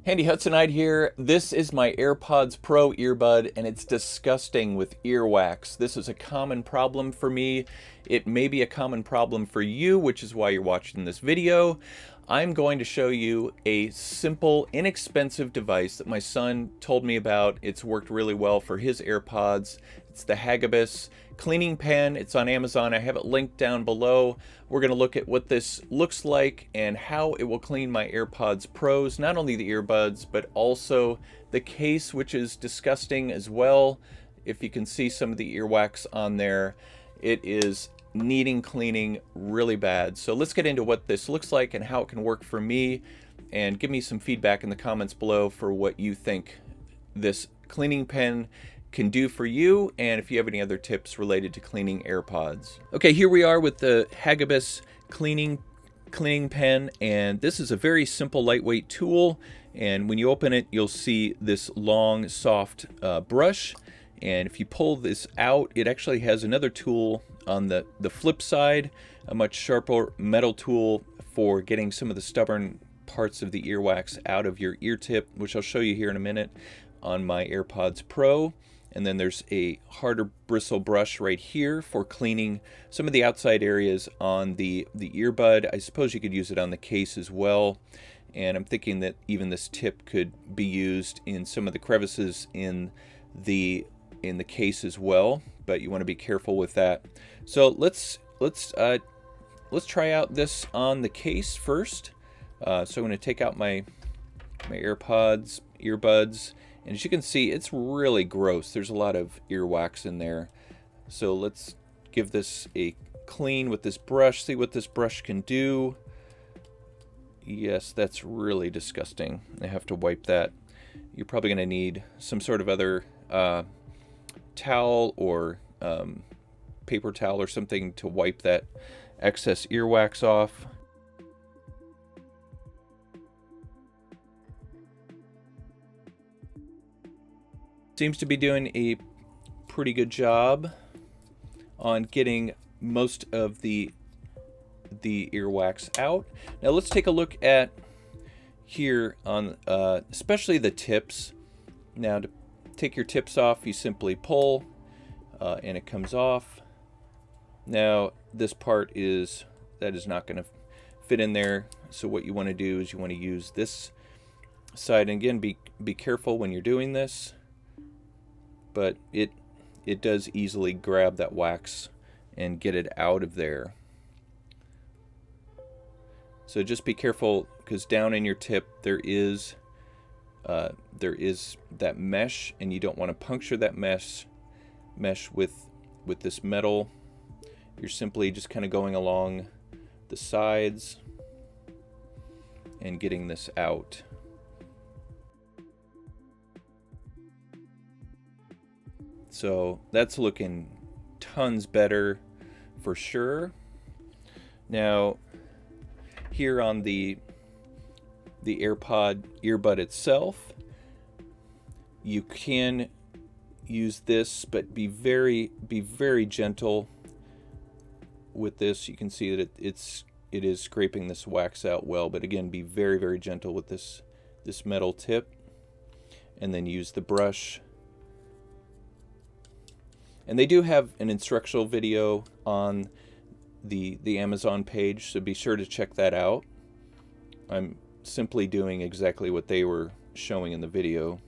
Handy Hudsonite here. This is my AirPods Pro earbud and it's disgusting with earwax. This is a common problem for me. It may be a common problem for you, which is why you're watching this video. I'm going to show you a simple, inexpensive device that my son told me about. It's worked really well for his AirPods. It's the Hagibis cleaning pen. It's on Amazon. I have it linked down below. We're going to look at what this looks like and how it will clean my AirPods Pros, not only the earbuds, but also the case, which is disgusting as well. If you can see some of the earwax on there, it is needing cleaning really bad. So let's get into what this looks like and how it can work for me, and give me some feedback in the comments below for what you think this cleaning pen can do for you, and if you have any other tips related to cleaning AirPods. Okay, here we are with the Hagibis cleaning pen, and this is a very simple, lightweight tool. And when you open it, you'll see this long, soft brush. And if you pull this out, it actually has another tool on the flip side, a much sharper metal tool for getting some of the stubborn parts of the earwax out of your ear tip, which I'll show you here in a minute on my AirPods Pro. And then there's a harder bristle brush right here for cleaning some of the outside areas on the earbud. I suppose you could use it on the case as well. And I'm thinking that even this tip could be used in some of the crevices in the case as well, but you want to be careful with that. So let's try out this on the case first. So I'm going to take out my earbuds, and as you can see, it's really gross. There's a lot of earwax in there. So let's give this a clean with this brush, see what this brush can do. Yes, that's really disgusting. I have to wipe that. You're probably going to need some sort of other towel or paper towel or something to wipe that excess earwax off. Seems to be doing a pretty good job on getting most of the earwax out. Now let's take a look at here on especially the tips. Now to take your tips off, you simply pull and it comes off. Now this part is not going to fit in there, so what you want to do is you want to use this side, and again be careful when you're doing this, but it does easily grab that wax and get it out of there. So just be careful, because down in your tip there is that mesh, and you don't want to puncture that mesh with this metal. You're simply just kind of going along the sides and getting this out. So that's looking tons better for sure. Now here on the earbud itself, you can use this, but be very gentle with this. You can see that it is scraping this wax out well, but again, be very gentle with this metal tip, and then use the brush. And they do have an instructional video on the Amazon page, so be sure to check that out. I'm simply doing exactly what they were showing in the video,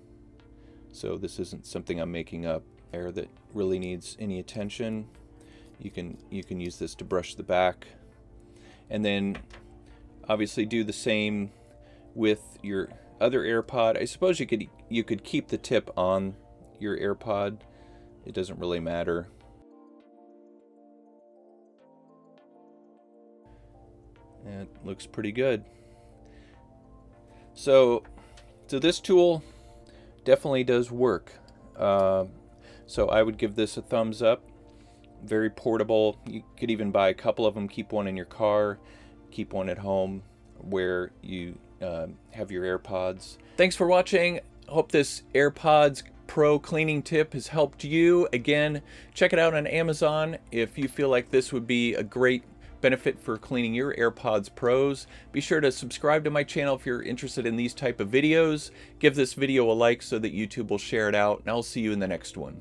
so this isn't something I'm making up there that really needs any attention. You can use this to brush the back, and then obviously do the same with your other AirPod. I suppose you could keep the tip on your AirPod. It doesn't really matter. And it looks pretty good. So this tool definitely does work. So I would give this a thumbs up. Very portable. You could even buy a couple of them, keep one in your car, keep one at home where you have your AirPods. Thanks for watching. Hope this AirPods Pro cleaning tip has helped you. Again, check it out on Amazon if you feel like this would be a great benefit for cleaning your AirPods Pros. Be sure to subscribe to my channel if you're interested in these type of videos. Give this video a like so that YouTube will share it out, and I'll see you in the next one.